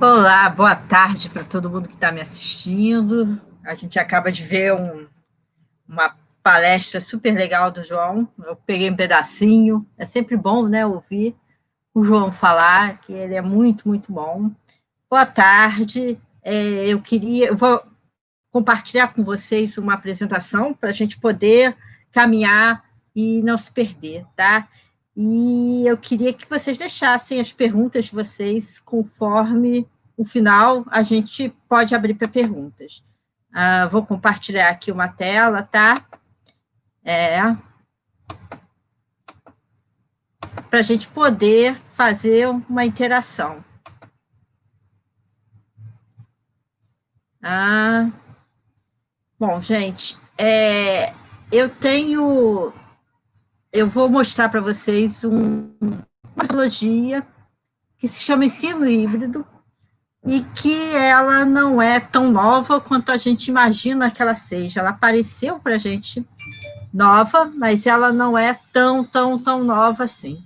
Olá, boa tarde para todo mundo que está me assistindo. A gente acaba de ver uma palestra super legal do João. Eu peguei um pedacinho. É sempre bom, né, ouvir o João falar, que ele é muito, muito bom. Boa tarde. Eu vou compartilhar com vocês uma apresentação para a gente poder caminhar e não se perder, tá? E eu queria que vocês deixassem as perguntas de vocês conforme o final, a gente pode abrir para perguntas. Vou compartilhar aqui uma tela, tá? Para a gente poder fazer uma interação. Bom, gente, eu vou mostrar para vocês uma metodologia que se chama ensino híbrido e que ela não é tão nova quanto a gente imagina que ela seja. Ela apareceu para a gente nova, mas ela não é tão nova assim.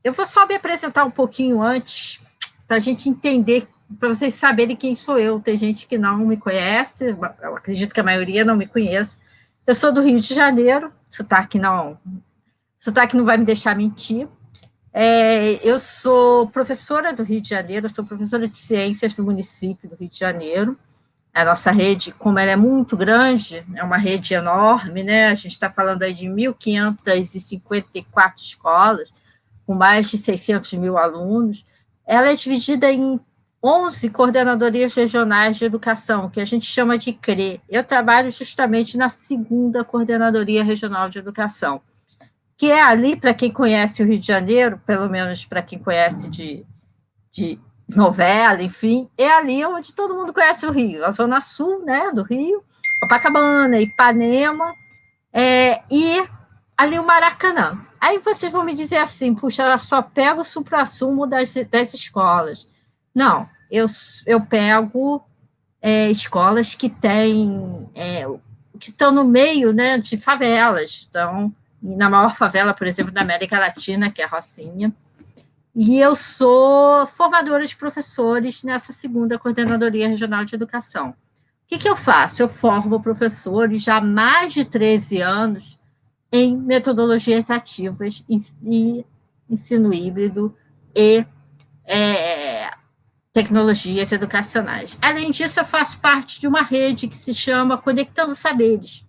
Eu vou só me apresentar um pouquinho antes, para a gente entender, para vocês saberem quem sou eu. Tem gente que não me conhece, eu acredito que a maioria não me conhece. Eu sou do Rio de Janeiro, sotaque não vai me deixar mentir. Eu sou professora do Rio de Janeiro, eu sou professora de ciências do município do Rio de Janeiro. A nossa rede, como ela é muito grande, é uma rede enorme, né? A gente está falando aí de 1.554 escolas, com mais de 600 mil alunos. Ela é dividida em 11 coordenadorias regionais de educação, que a gente chama de CRE. Eu trabalho justamente na segunda coordenadoria regional de educação, que é ali, para quem conhece o Rio de Janeiro, pelo menos para quem conhece de novela, enfim, é ali onde todo mundo conhece o Rio, a zona sul, né, do Rio, Copacabana, Ipanema, e ali o Maracanã. Aí vocês vão me dizer assim, puxa, ela só pega o suprassumo das escolas. Não, eu pego escolas que que estão no meio, né, de favelas, então, na maior favela, por exemplo, da América Latina, que é a Rocinha, e eu sou formadora de professores nessa segunda Coordenadoria Regional de Educação. O que eu faço? Eu formo professores já há mais de 13 anos em metodologias ativas e ensino híbrido e tecnologias educacionais. Além disso, eu faço parte de uma rede que se chama Conectando Saberes,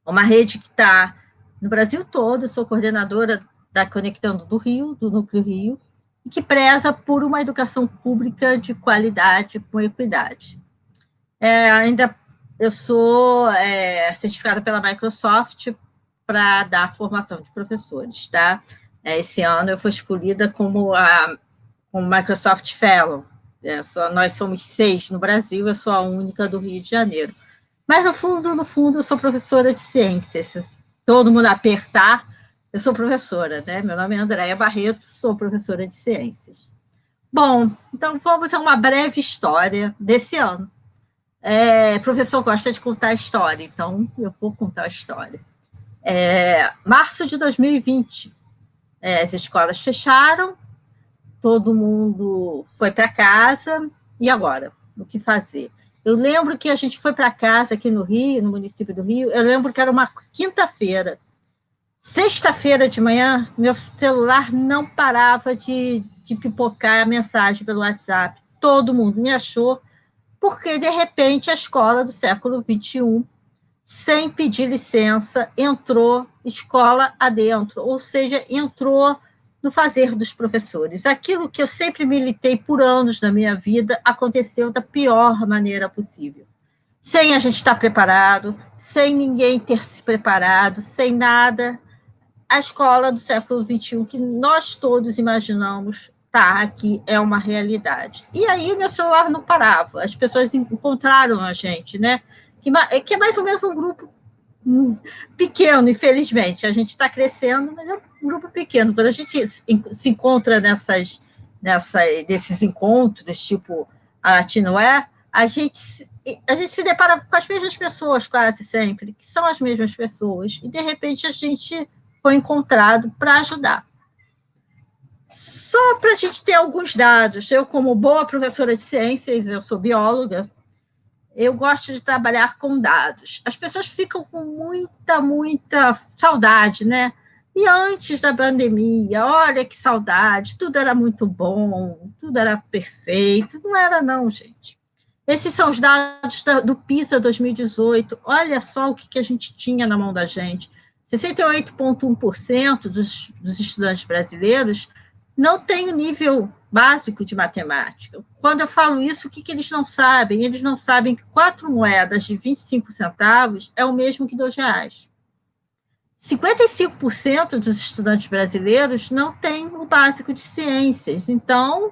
uma rede que está no Brasil todo. Eu sou coordenadora da Conectando do Rio, do Núcleo Rio, e que preza por uma educação pública de qualidade com equidade. Ainda eu sou certificada pela Microsoft para dar formação de professores, tá? Esse ano eu fui escolhida como Microsoft Fellow. Nós somos 6 no Brasil, eu sou a única do Rio de Janeiro. Mas, no fundo, eu sou professora de ciências. Se todo mundo apertar, eu sou professora, né? Meu nome é Andréia Barreto, sou professora de ciências. Bom, então vamos a uma breve história desse ano. Professor gosta de contar história, então eu vou contar a história. Março de 2020, as escolas fecharam, todo mundo foi para casa, e agora? O que fazer? Eu lembro que a gente foi para casa aqui no Rio, no município do Rio, eu lembro que era uma quinta-feira. Sexta-feira de manhã, meu celular não parava de pipocar a mensagem pelo WhatsApp. Todo mundo me achou, porque, de repente, a escola do século XXI, sem pedir licença, entrou escola adentro, ou seja, entrou no fazer dos professores. Aquilo que eu sempre militei por anos na minha vida aconteceu da pior maneira possível. Sem a gente estar preparado, sem ninguém ter se preparado, sem nada. A escola do século XXI, que nós todos imaginamos, tá, aqui é uma realidade. E aí meu celular não parava, as pessoas encontraram a gente, né? Que é mais ou menos um grupo pequeno, infelizmente. A gente está crescendo, mas é um grupo pequeno. Quando a gente se encontra nesses encontros, tipo a Latinoé, a gente se depara com as mesmas pessoas quase sempre, que são as mesmas pessoas, e de repente a gente foi encontrado para ajudar. Só para a gente ter alguns dados, eu, como boa professora de ciências, eu sou bióloga, eu gosto de trabalhar com dados. As pessoas ficam com muita saudade, né? E antes da pandemia, olha que saudade, tudo era muito bom, tudo era perfeito. Não era, não, gente. Esses são os dados do PISA 2018. Olha só o que a gente tinha na mão da gente. 68,1% dos estudantes brasileiros não tem o nível básico de matemática. Quando eu falo isso, o que eles não sabem? Eles não sabem que 4 moedas de 25 centavos é o mesmo que R$ 2. 55% dos estudantes brasileiros não têm o básico de ciências. Então,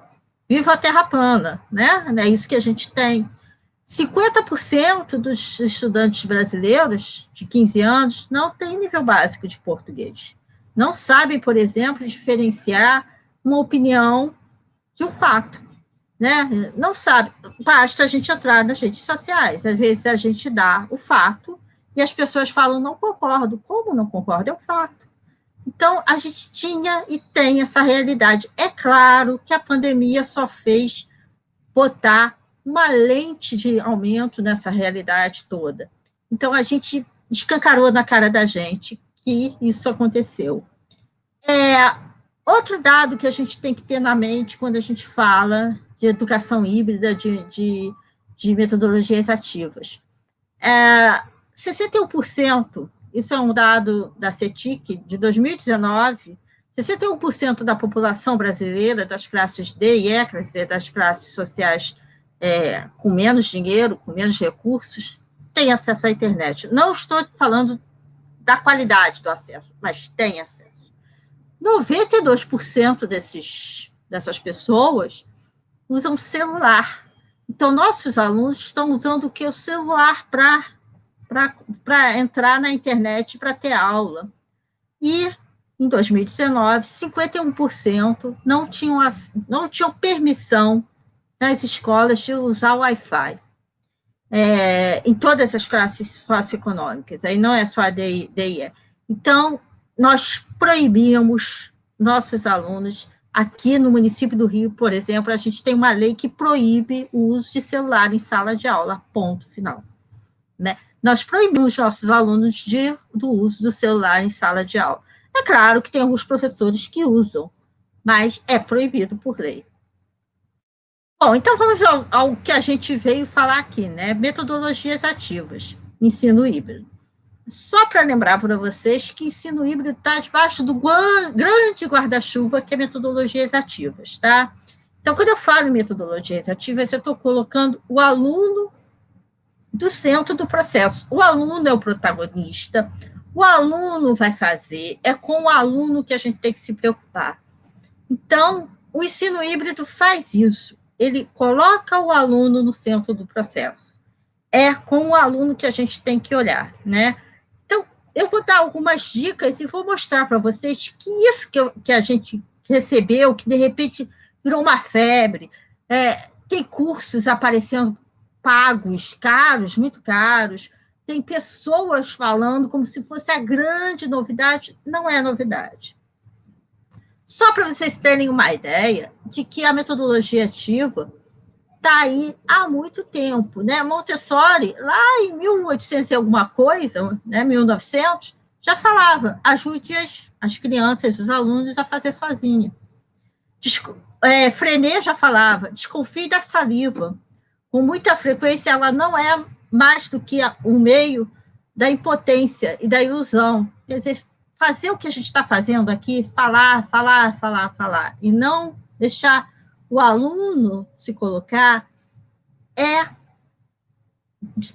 viva a Terra plana, né? É isso que a gente tem. 50% dos estudantes brasileiros de 15 anos não têm nível básico de português. Não sabem, por exemplo, diferenciar uma opinião de um fato, né? Não sabe, basta a gente entrar nas redes sociais, às vezes a gente dá o fato e as pessoas falam, não concordo. Como não concordo? É um fato. Então, a gente tinha e tem essa realidade. É claro que a pandemia só fez botar uma lente de aumento nessa realidade toda. Então, a gente escancarou na cara da gente que isso aconteceu. Outro dado que a gente tem que ter na mente quando a gente fala de educação híbrida, de metodologias ativas. 61%, isso é um dado da CETIC, de 2019, 61% da população brasileira, das classes D e E, quer dizer, das classes sociais com menos dinheiro, com menos recursos, tem acesso à internet. Não estou falando da qualidade do acesso, mas tem acesso. 92% dessas pessoas usam celular. Então, nossos alunos estão usando o que? O celular para entrar na internet, para ter aula. E, em 2019, 51% não tinham permissão nas escolas de usar o Wi-Fi. Em todas as classes socioeconômicas, aí não é só a DIE. Então, nós proibimos nossos alunos. Aqui no município do Rio, por exemplo, a gente tem uma lei que proíbe o uso de celular em sala de aula, ponto final. Né? Nós proibimos nossos alunos do uso do celular em sala de aula. É claro que tem alguns professores que usam, mas é proibido por lei. Bom, então vamos ao que a gente veio falar aqui, né? Metodologias ativas, ensino híbrido. Só para lembrar para vocês que ensino híbrido está debaixo do grande guarda-chuva que é metodologias ativas, tá? Então, quando eu falo em metodologias ativas, eu estou colocando o aluno do centro do processo. O aluno é o protagonista, o aluno vai fazer, é com o aluno que a gente tem que se preocupar. Então, o ensino híbrido faz isso. Ele coloca o aluno no centro do processo. É com o aluno que a gente tem que olhar, né? Então, eu vou dar algumas dicas e vou mostrar para vocês que isso que a gente recebeu, que de repente virou uma febre, tem cursos aparecendo pagos, caros, muito caros, tem pessoas falando como se fosse a grande novidade, não é novidade. Só para vocês terem uma ideia de que a metodologia ativa está aí há muito tempo, né? Montessori, lá em 1800 e alguma coisa, né, 1900, já falava, ajude as crianças, os alunos a fazer sozinha. Freinet já falava, desconfie da saliva. Com muita frequência, ela não é mais do que um meio da impotência e da ilusão. Quer dizer, fazer o que a gente está fazendo aqui, falar, e não deixar o aluno se colocar,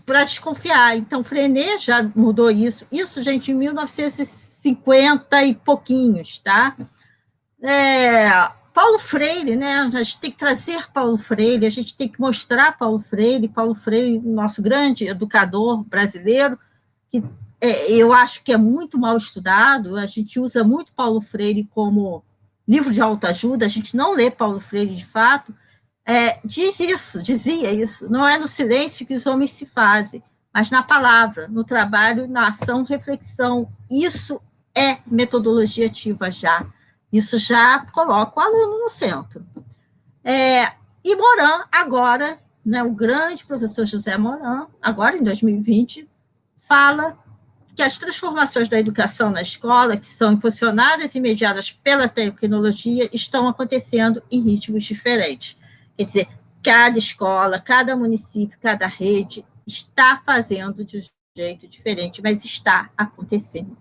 para desconfiar. Então, Freinet já mudou isso. Isso, gente, em 1950 e pouquinhos, tá? Paulo Freire, né? A gente tem que trazer Paulo Freire, a gente tem que mostrar Paulo Freire, nosso grande educador brasileiro, que eu acho que é muito mal estudado, a gente usa muito Paulo Freire como livro de autoajuda, a gente não lê Paulo Freire de fato, dizia isso, não é no silêncio que os homens se fazem, mas na palavra, no trabalho, na ação, reflexão, isso é metodologia ativa já. Isso já coloca o aluno no centro. E Moran, agora, né, o grande professor José Moran, agora em 2020, fala que as transformações da educação na escola, que são impulsionadas e mediadas pela tecnologia, estão acontecendo em ritmos diferentes. Quer dizer, cada escola, cada município, cada rede está fazendo de um jeito diferente, mas está acontecendo.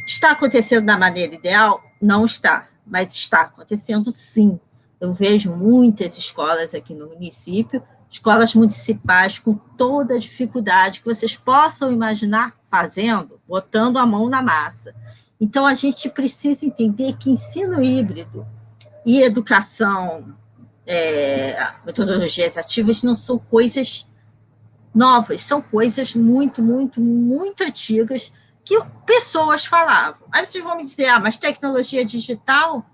Está acontecendo da maneira ideal? Não está, mas está acontecendo sim. Eu vejo muitas escolas aqui no município, escolas municipais com toda a dificuldade que vocês possam imaginar fazendo, botando a mão na massa. Então, a gente precisa entender que ensino híbrido e educação, metodologias ativas, não são coisas novas, são coisas muito, muito, muito antigas que pessoas falavam. Aí vocês vão me dizer, mas tecnologia digital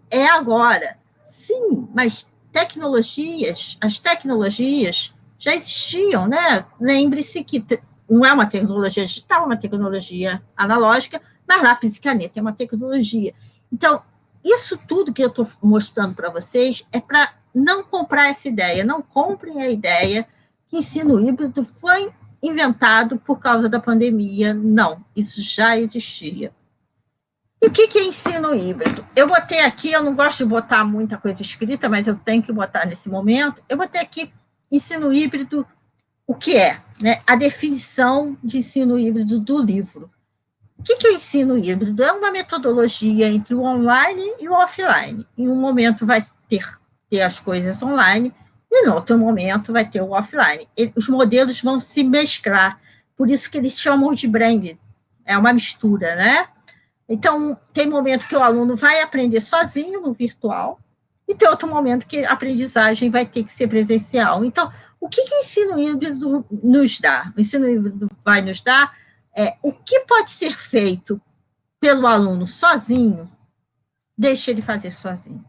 é agora. Sim, mas as tecnologias já existiam, né? Lembre-se que não é uma tecnologia digital, é uma tecnologia analógica, mas lápis e caneta é uma tecnologia. Então, isso tudo que eu estou mostrando para vocês é para não comprar essa ideia, não comprem a ideia que ensino híbrido foi inventado por causa da pandemia. Não, isso já existia. E o que é ensino híbrido? Eu botei aqui, eu não gosto de botar muita coisa escrita, mas eu tenho que botar nesse momento, eu botei aqui ensino híbrido, o que é? Né? A definição de ensino híbrido do livro. O que é ensino híbrido? É uma metodologia entre o online e o offline. Em um momento vai ter as coisas online, e no outro momento vai ter o offline. Os modelos vão se mesclar, por isso que eles chamam de blend, é uma mistura, né? Então, tem momento que o aluno vai aprender sozinho no virtual, e tem outro momento que a aprendizagem vai ter que ser presencial. Então, o que o ensino híbrido nos dá? O ensino híbrido vai nos dar o que pode ser feito pelo aluno sozinho, deixa ele fazer sozinho.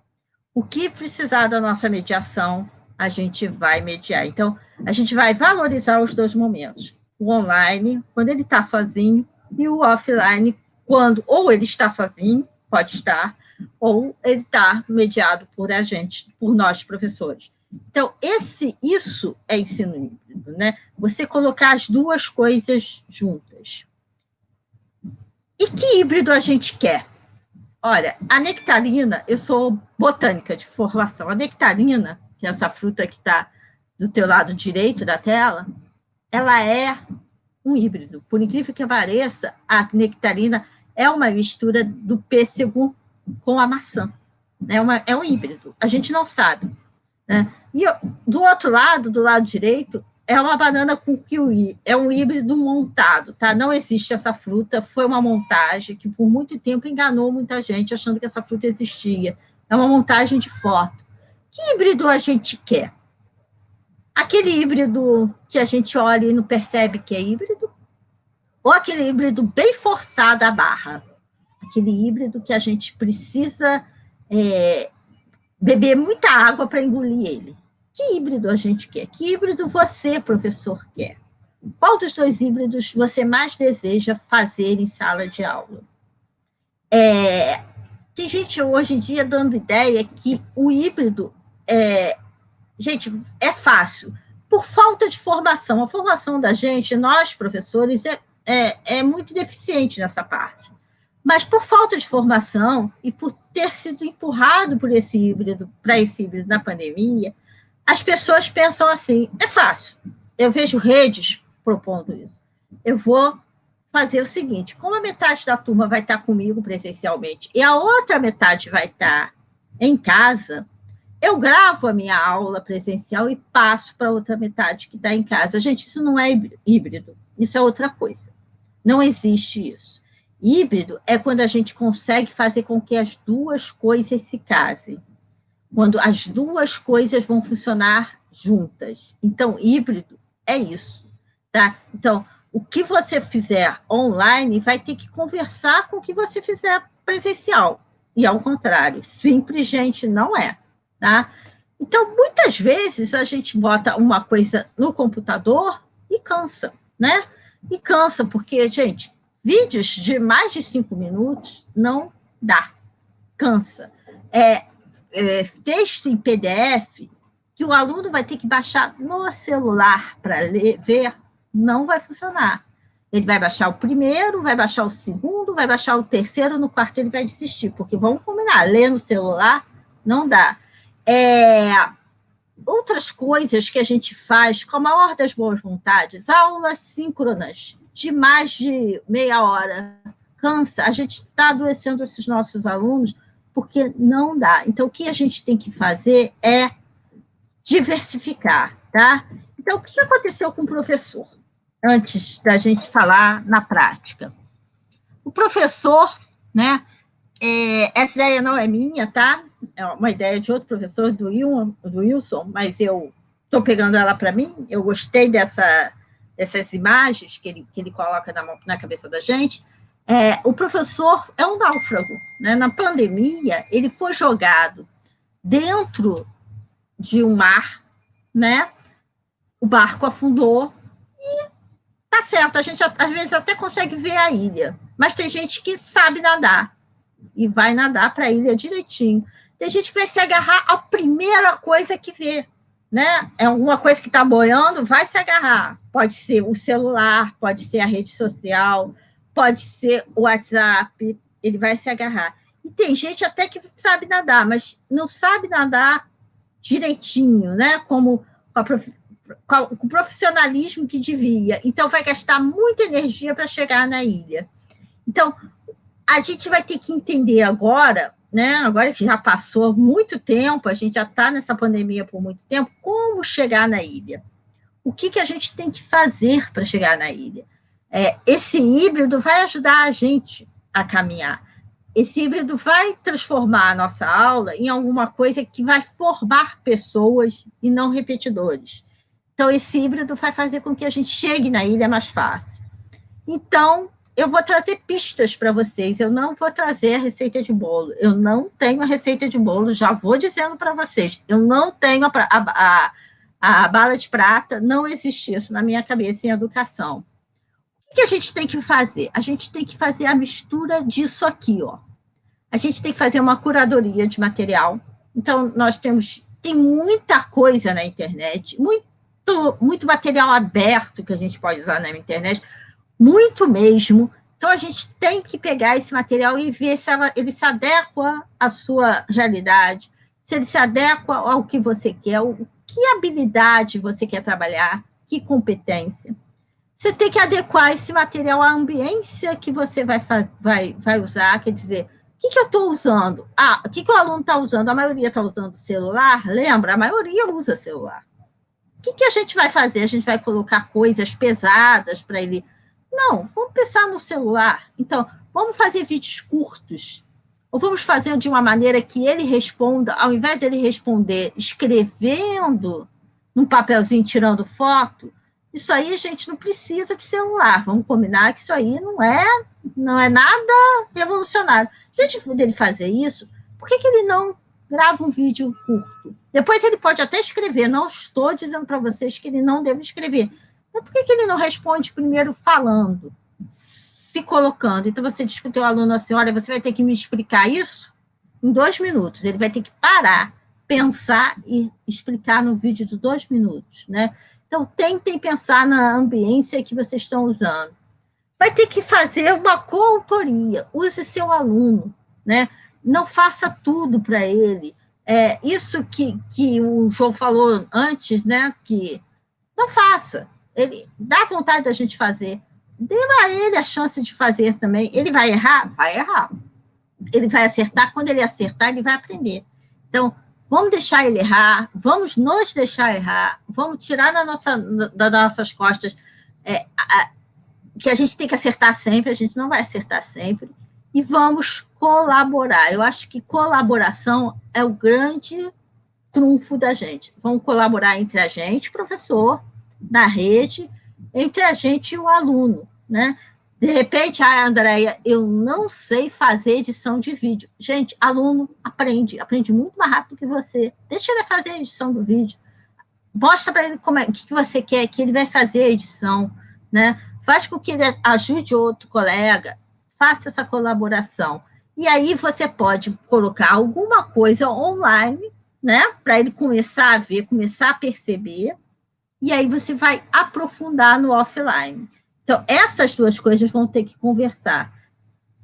O que precisar da nossa mediação, a gente vai mediar. Então, a gente vai valorizar os dois momentos. O online, quando ele está sozinho, e o offline, quando ou ele está sozinho, pode estar, ou ele está mediado por a gente, por nós, professores. Então, isso é ensino híbrido, né? Você colocar as duas coisas juntas. E que híbrido a gente quer? Olha, a nectarina, eu sou botânica de formação, a nectarina, que é essa fruta que está do teu lado direito da tela, ela é um híbrido. Por incrível que pareça, a nectarina é uma mistura do pêssego com a maçã. É um híbrido. A gente não sabe. Né? E do outro lado, do lado direito, é uma banana com kiwi. É um híbrido montado, tá? Não existe essa fruta. Foi uma montagem que por muito tempo enganou muita gente, achando que essa fruta existia. É uma montagem de foto. Que híbrido a gente quer? Aquele híbrido que a gente olha e não percebe que é híbrido? Ou aquele híbrido bem forçado à barra? Aquele híbrido que a gente precisa beber muita água para engolir ele. Que híbrido a gente quer? Que híbrido você, professor, quer? Qual dos dois híbridos você mais deseja fazer em sala de aula? Tem gente hoje em dia dando ideia que o híbrido gente, é fácil. Por falta de formação. A formação da gente, nós, professores, é muito deficiente nessa parte. Mas por falta de formação e por ter sido empurrado para esse híbrido na pandemia, as pessoas pensam assim, é fácil. Eu vejo redes propondo isso. Eu vou fazer o seguinte, como a metade da turma vai estar comigo presencialmente e a outra metade vai estar em casa, eu gravo a minha aula presencial e passo para a outra metade que está em casa. Gente, isso não é híbrido, isso é outra coisa. Não existe isso. Híbrido é quando a gente consegue fazer com que as duas coisas se casem. Quando as duas coisas vão funcionar juntas. Então, híbrido é isso. Tá? Então, o que você fizer online vai ter que conversar com o que você fizer presencial. E ao contrário, simples, gente, não é. Tá? Então, muitas vezes a gente bota uma coisa no computador e cansa, né? E cansa, porque, gente, vídeos de mais de 5 minutos não dá. cansa. Texto em PDF, que o aluno vai ter que baixar no celular para ver, não vai funcionar. Ele vai baixar o primeiro, vai baixar o segundo, vai baixar o terceiro, no quarto ele vai desistir, porque vamos combinar, ler no celular não dá. Outras coisas que a gente faz com a maior das boas vontades, aulas síncronas de mais de meia hora, cansa, a gente está adoecendo esses nossos alunos porque não dá. Então, o que a gente tem que fazer é diversificar, tá? Então, o que aconteceu com o professor? Antes da gente falar na prática. O professor, né? Essa ideia não é minha, tá? É uma ideia de outro professor, do Wilson, mas eu estou pegando ela para mim. Eu gostei dessas imagens que ele coloca na cabeça da gente. O professor é um náufrago, né? Na pandemia, ele foi jogado dentro de um mar, né? O barco afundou e tá certo, a gente às vezes até consegue ver a ilha, mas tem gente que sabe nadar e vai nadar para a ilha direitinho. Tem gente que vai se agarrar à primeira coisa que vê, né? É alguma coisa que está boiando, vai se agarrar. Pode ser o celular, pode ser a rede social, pode ser o WhatsApp, ele vai se agarrar. E tem gente até que sabe nadar, mas não sabe nadar direitinho, né? Como com o profissionalismo que devia. Então, vai gastar muita energia para chegar na ilha. Então, a gente vai ter que entender agora, né? Agora que já passou muito tempo, a gente já está nessa pandemia por muito tempo, como chegar na ilha? O que a gente tem que fazer para chegar na ilha? Esse híbrido vai ajudar a gente a caminhar. Esse híbrido vai transformar a nossa aula em alguma coisa que vai formar pessoas e não repetidores. Então, esse híbrido vai fazer com que a gente chegue na ilha mais fácil. Então, eu vou trazer pistas para vocês, eu não vou trazer a receita de bolo, eu não tenho a receita de bolo, já vou dizendo para vocês, eu não tenho a bala de prata, não existe isso na minha cabeça em educação. O que a gente tem que fazer? A gente tem que fazer a mistura disso aqui, ó. A gente tem que fazer uma curadoria de material. Então, tem muita coisa na internet, muito material aberto que a gente pode usar na internet, muito mesmo. Então, a gente tem que pegar esse material e ver se ele se adequa à sua realidade, se ele se adequa ao que você quer, que habilidade você quer trabalhar, que competência. Você tem que adequar esse material à ambiência que você vai usar, quer dizer, o que eu estou usando? O que o aluno está usando? A maioria está usando celular? Lembra? A maioria usa celular. O que a gente vai fazer? A gente vai colocar coisas pesadas para ele? Não, vamos pensar no celular. Então, vamos fazer vídeos curtos. Ou vamos fazer de uma maneira que ele responda, ao invés dele responder escrevendo num papelzinho, tirando foto, isso aí a gente não precisa de celular. Vamos combinar que isso aí não é nada revolucionário. Antes dele fazer isso, por que ele não grava um vídeo curto? Depois ele pode até escrever, não estou dizendo para vocês que ele não deve escrever. Mas por que ele não responde primeiro falando, se colocando? Então você diz para o teu aluno assim, olha, você vai ter que me explicar isso em 2 minutos. Ele vai ter que parar, pensar e explicar no vídeo de 2 minutos, né? Então, tentem pensar na ambiência que vocês estão usando. Vai ter que fazer uma coautoria. Use seu aluno, né? Não faça tudo para ele. Isso que o João falou antes, né? Que não faça. Ele dá vontade da gente fazer. Dê a ele a chance de fazer também. Ele vai errar? Vai errar. Ele vai acertar. Quando ele acertar, ele vai aprender. Então, vamos deixar ele errar, vamos nos deixar errar, vamos tirar das nossas costas que a gente tem que acertar sempre, a gente não vai acertar sempre, e vamos colaborar. Eu acho que colaboração é o grande trunfo da gente. Vamos colaborar entre a gente, professor, da rede, entre a gente e o aluno, né? De repente, Andréia, eu não sei fazer edição de vídeo. Gente, aluno aprende muito mais rápido que você. Deixa ele fazer a edição do vídeo. Mostra para ele o que você quer, que ele vai fazer a edição, né? Faz com que ele ajude outro colega, faça essa colaboração. E aí você pode colocar alguma coisa online, né, para ele começar a ver, começar a perceber, e aí você vai aprofundar no offline. Então, essas duas coisas vão ter que conversar.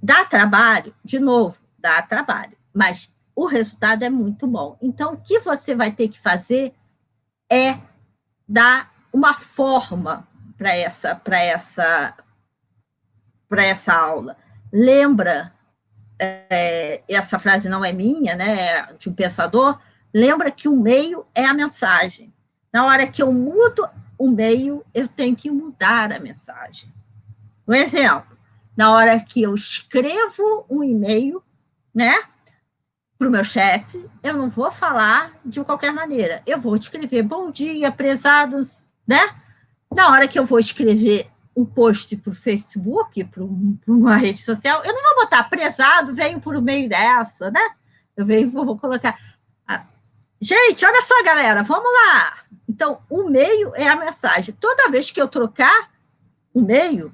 Dá trabalho? De novo, dá trabalho, mas o resultado é muito bom. Então, o que você vai ter que fazer é dar uma forma para essa aula. Lembra, essa frase não é minha, né, de um pensador, lembra que o meio é a mensagem. Na hora que eu mudo o meio, eu tenho que mudar a mensagem. Um exemplo, na hora que eu escrevo um e-mail, né, para o meu chefe, eu não vou falar de qualquer maneira. Eu vou escrever bom dia, prezados, né? Na hora que eu vou escrever um post para o Facebook, para uma rede social, eu não vou botar prezado, venho por meio dessa, né? Vou colocar. Gente, olha só, galera, vamos lá. Então, o meio é a mensagem. Toda vez que eu trocar o meio,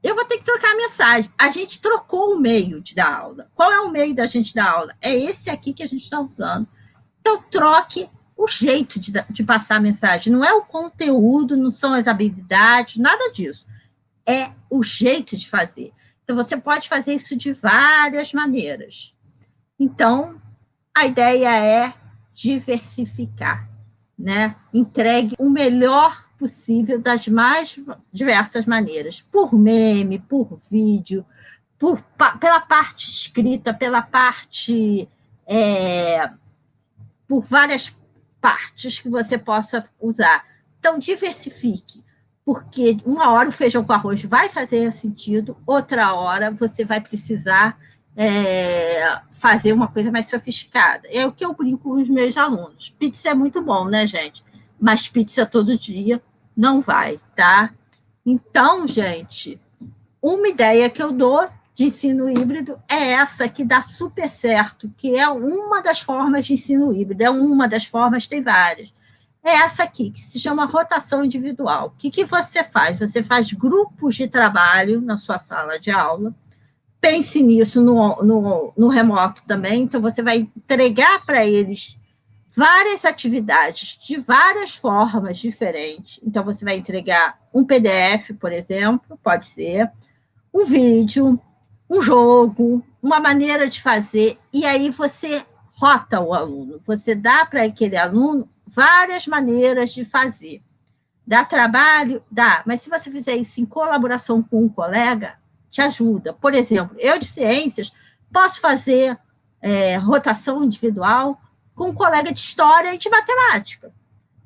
eu vou ter que trocar a mensagem. A gente trocou o meio de dar aula. Qual é o meio da gente dar aula? É esse aqui que a gente está usando. Então, troque o jeito de passar a mensagem. Não é o conteúdo, não são as habilidades, nada disso. É o jeito de fazer. Então, você pode fazer isso de várias maneiras. Então, a ideia é diversificar, né? Entregue o melhor possível das mais diversas maneiras, por meme, por vídeo, pela parte escrita, pela parte por várias partes que você possa usar. Então, diversifique, porque uma hora o feijão com arroz vai fazer sentido, outra hora você vai precisar fazer uma coisa mais sofisticada. É o que eu brinco com os meus alunos. Pizza é muito bom, né, gente? Mas pizza todo dia não vai, tá? Então, gente, uma ideia que eu dou de ensino híbrido é essa que dá super certo, que é uma das formas de ensino híbrido, é uma das formas, tem várias. É essa aqui, que se chama rotação individual. O que você faz? Você faz grupos de trabalho na sua sala de aula, pense nisso no remoto também, então você vai entregar para eles várias atividades de várias formas diferentes. Então, você vai entregar um PDF, por exemplo, pode ser, um vídeo, um jogo, uma maneira de fazer, e aí você rota o aluno, você dá para aquele aluno várias maneiras de fazer. Dá trabalho? Dá, mas se você fizer isso em colaboração com um colega, te ajuda. Por exemplo, eu de ciências posso fazer rotação individual com um colega de história e de matemática.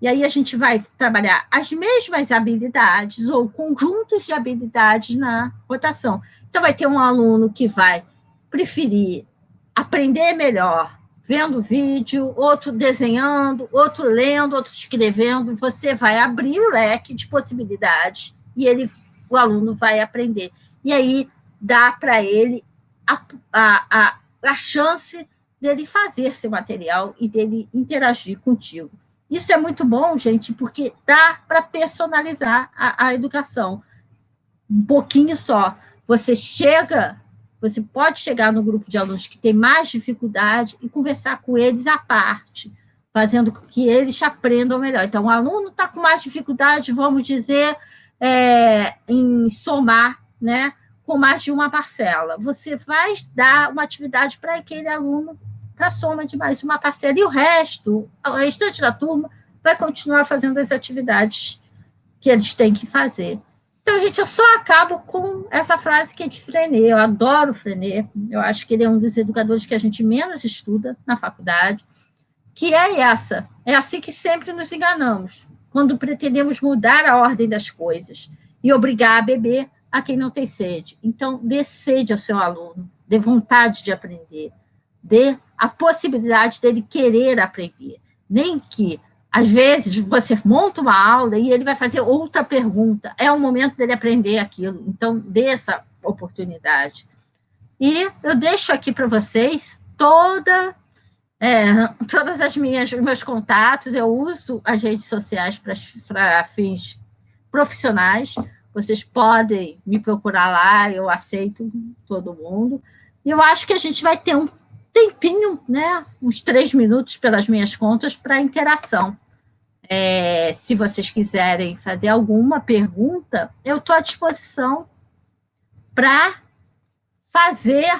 E aí a gente vai trabalhar as mesmas habilidades ou conjuntos de habilidades na rotação. Então, vai ter um aluno que vai preferir aprender melhor vendo vídeo, outro desenhando, outro lendo, outro escrevendo. Você vai abrir o leque de possibilidades e o aluno vai aprender. E aí dá para ele a chance dele fazer seu material e dele interagir contigo. Isso é muito bom, gente, porque dá para personalizar a educação. Um pouquinho só. Você pode chegar no grupo de alunos que tem mais dificuldade e conversar com eles à parte, fazendo com que eles aprendam melhor. Então, o aluno está com mais dificuldade, vamos dizer, em somar, né, com mais de uma parcela. Você vai dar uma atividade para aquele aluno para a soma de mais uma parcela, e o restante da turma vai continuar fazendo as atividades que eles têm que fazer. Então, gente, eu só acabo com essa frase que é de Freinet. Eu adoro o Freinet, eu acho que ele é um dos educadores que a gente menos estuda na faculdade, que é essa. É assim que sempre nos enganamos, quando pretendemos mudar a ordem das coisas e obrigar a beber a quem não tem sede. Então, dê sede ao seu aluno, dê vontade de aprender, dê a possibilidade dele querer aprender. Nem que, às vezes, você monta uma aula e ele vai fazer outra pergunta. É o momento dele aprender aquilo. Então, dê essa oportunidade. E eu deixo aqui para vocês todas os meus contatos. Eu uso as redes sociais para fins profissionais. Vocês podem me procurar lá, eu aceito todo mundo. E eu acho que a gente vai ter um tempinho, né, uns 3 minutos pelas minhas contas, para interação. Se vocês quiserem fazer alguma pergunta, eu estou à disposição para fazer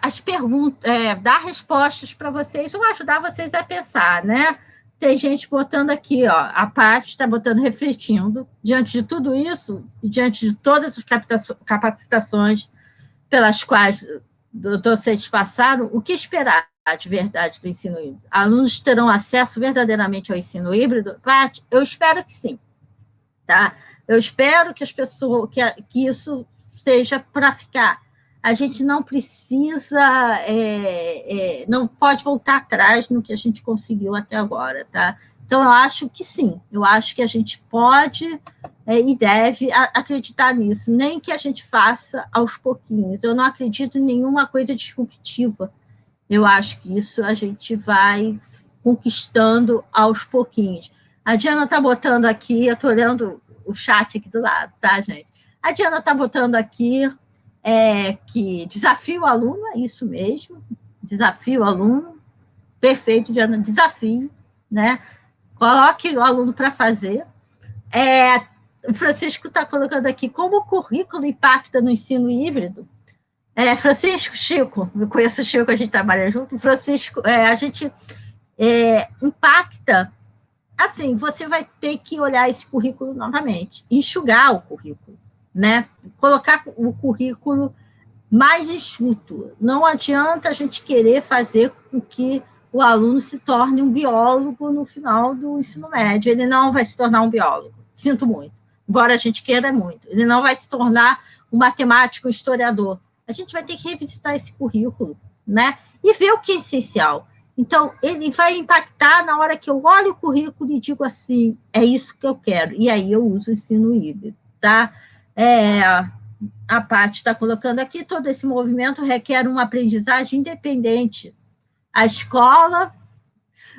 as perguntas, dar respostas para vocês ou ajudar vocês a pensar, né? Tem gente botando aqui, ó, a Paty está botando, refletindo, diante de tudo isso, e diante de todas as capacitações pelas quais docentes passaram, o que esperar de verdade do ensino híbrido? Alunos terão acesso verdadeiramente ao ensino híbrido? Paty, eu espero que sim, tá? Eu espero que as pessoas, que isso seja para ficar. A gente não precisa, não pode voltar atrás no que a gente conseguiu até agora, tá? Então, eu acho que sim, eu acho que a gente pode e deve acreditar nisso, nem que a gente faça aos pouquinhos. Eu não acredito em nenhuma coisa disruptiva. Eu acho que isso a gente vai conquistando aos pouquinhos. A Diana está botando aqui, eu estou olhando o chat aqui do lado, tá, gente? A Diana está botando aqui que desafio o aluno, é isso mesmo, desafio o aluno, perfeito, Diana, desafio, né? Coloque o aluno para fazer. O Francisco está colocando aqui como o currículo impacta no ensino híbrido. Francisco, Chico, eu conheço o Chico, a gente trabalha junto. Francisco, a gente impacta. Assim, você vai ter que olhar esse currículo novamente, enxugar o currículo, né? Colocar o currículo mais enxuto. Não adianta a gente querer fazer com que o aluno se torne um biólogo no final do ensino médio. Ele não vai se tornar um biólogo, sinto muito, embora a gente queira muito. Ele não vai se tornar um matemático, um historiador. A gente vai ter que revisitar esse currículo, né? E ver o que é essencial. Então, ele vai impactar na hora que eu olho o currículo e digo assim, é isso que eu quero. E aí eu uso o ensino híbrido, tá? A Paty está colocando aqui, todo esse movimento requer uma aprendizagem independente. A escola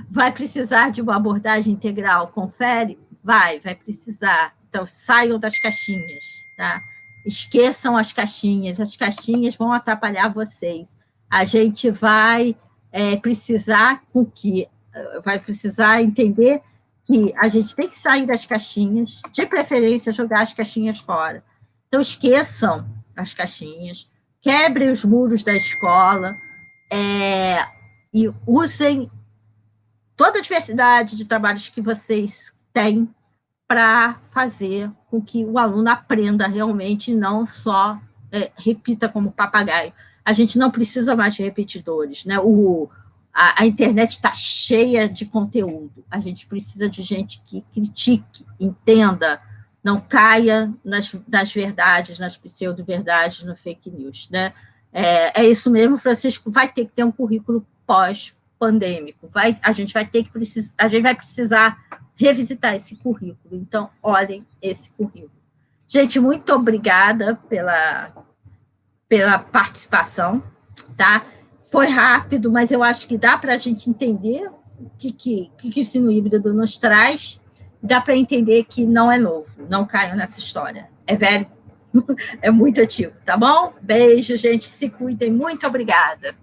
vai precisar de uma abordagem integral, confere? Vai precisar. Então, saiam das caixinhas, tá? Esqueçam as caixinhas vão atrapalhar vocês. A gente vai precisar entender que a gente tem que sair das caixinhas, de preferência jogar as caixinhas fora. Então, esqueçam as caixinhas, quebrem os muros da escola e usem toda a diversidade de trabalhos que vocês têm para fazer com que o aluno aprenda realmente e não só repita como papagaio. A gente não precisa mais de repetidores, né? A internet está cheia de conteúdo. A gente precisa de gente que critique, entenda, não caia nas verdades, nas pseudo-verdades, no fake news, né? É isso mesmo, Francisco, vai ter que ter um currículo pós-pandêmico. A gente vai precisar revisitar esse currículo. Então, olhem esse currículo. Gente, muito obrigada pela participação, tá? Foi rápido, mas eu acho que dá para a gente entender o que o ensino híbrido nos traz, dá para entender que não é novo, não caiam nessa história. É velho, é muito antigo, tá bom? Beijo, gente, se cuidem, muito obrigada.